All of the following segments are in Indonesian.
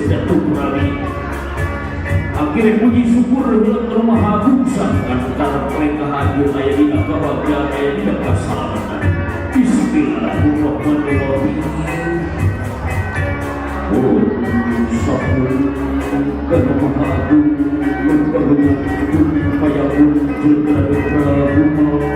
jatuh rali. Akhirnya puji syukur dengan Maha Kuasa antara mereka hadir ayat di kebahagiaan ayat di kesalamatan. Bismillahirrahmanirrahim. Oh, sahur karena Maha Agung berkehendak supaya muncul rumah.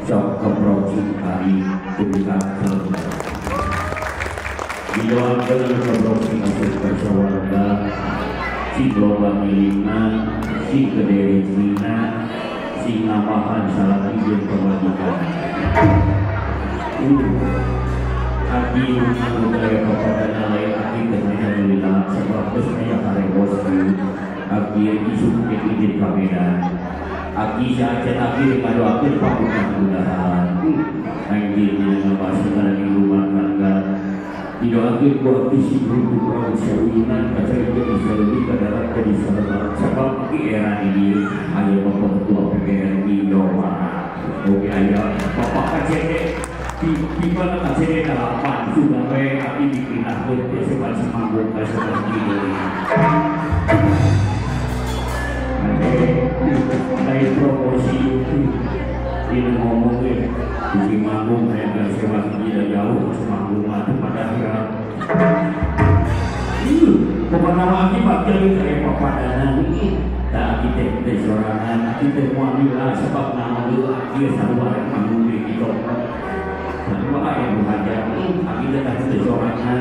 Sok keprosik kali puncak didoakan dengan keprosik untuk persawarga si doa milina si si kediri Cina si namahan salah izin pemadikan Aki budaya kepada lain aki ternyata lila sebab kesnya karewos aki isu izin kameran aki saja aki kalau aku pakukan mudahan anjirnya ngabaskan di rumah tangga tidak akhir buat isi untuk orang syawinan kaca itu bisa lebih ke dalam jadi salah sebab di era ini ayah bapak ketua PPRI Doa oke ayah bapak kacete di mana kacete dalapan sudah baik tapi dipindahkan ke sebuah semanggung ke seperti ini dari promosi ini ngomongin di manggung mereka sebuah tidak jauh semanggung mati pada akhirnya kepada akibat dari saya papadanan ini tak kita sorangan kita muamilah sebab nama lu dia saluar manggung di kita semua yang berhajar kita tak kita sorangan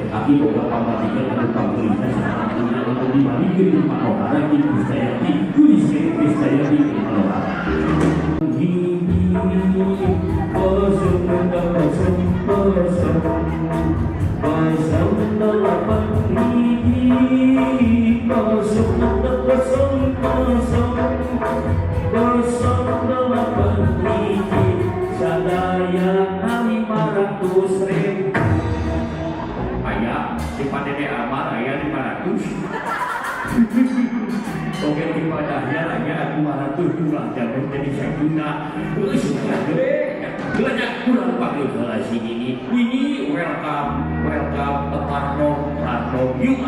aki buka pamatikan atau pamatikan sebabnya untuk dibalikin di Manohara di Krisdayanti Krisdayanti di Manohara ayah di Padene Amar ayah 500 oke di padahnya ayah 200 pulang jatuh jadi saya guna sudah gede banyak kurang pakai kelas ini welcome Parno yuk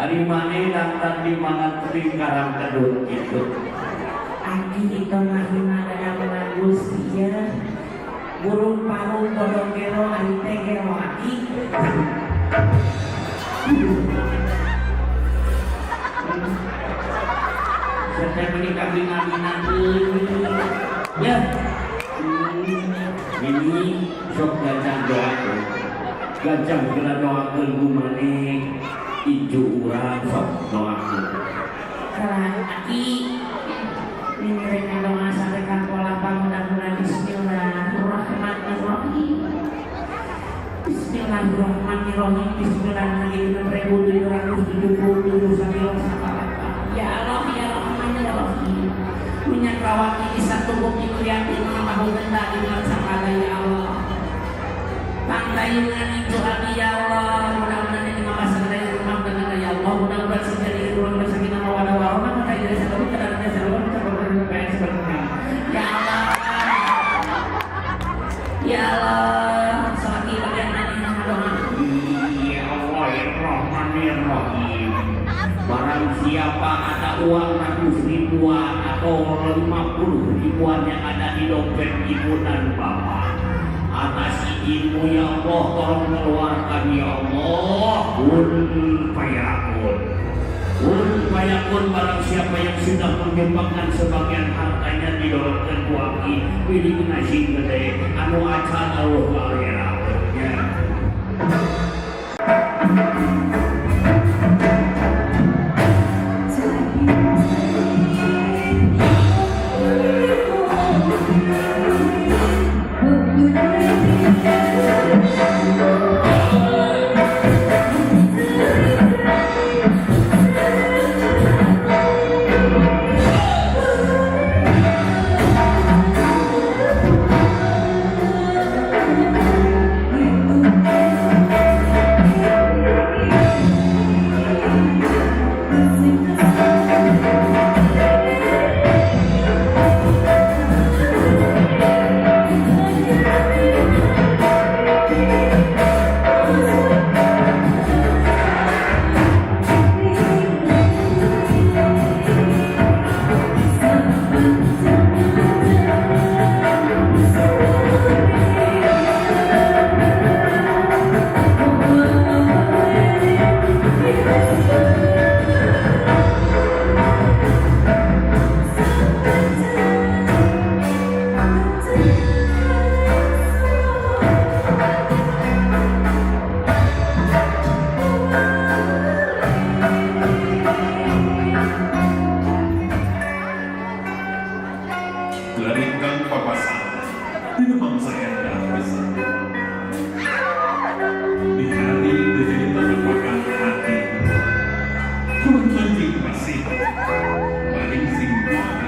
hari mana datang di mana karang kedut itu Aki itu mahina yang bagus ya burung parung kodong gero ante gero aki sedang ini kami ngaminan ya ini sok gajah doaku gajah kena doakan gumane ijo urang sok doaku kalau aki ini mereka doa sampai pola bangunan Bismillahirrahmanirrahim Bismillahirrahmanirrahim Bismillahirrahmanirrahim ya Allah ya Rahman ya Rahim minyak rawat ini satu bukti kuliah di mana tahu benda di mana sakala ya Allah Pangdayungan itu hati ya Allah, mudah-mudahan ini masa dari rumah dengan ya Allah, mudah-mudahan sejadi ruang bersama mawadah warahmah maka dari seluruh kedatangan seluruh terbaik seperti ya Allah, ya Allah, selagi bagian ini doa. Ya Allah ya Rahman ya Rahim. Barang siapa ada uang 100 ribuan atau 50 ribuan yang ada di dompet ibu dan bapak, atas izin-Mu ya Allah tolong keluarkan ya Allah. Kun fayakun barang siapa yang sudah menyumbangkan sebagian hartanya di dalam keluarga pilih nasi gede anu acan Allah akhirat ya. Gelarikan papasan di rumah saya yang besar. Di hari terjadi merupakan hati turun mancing pasir paling sing jauh.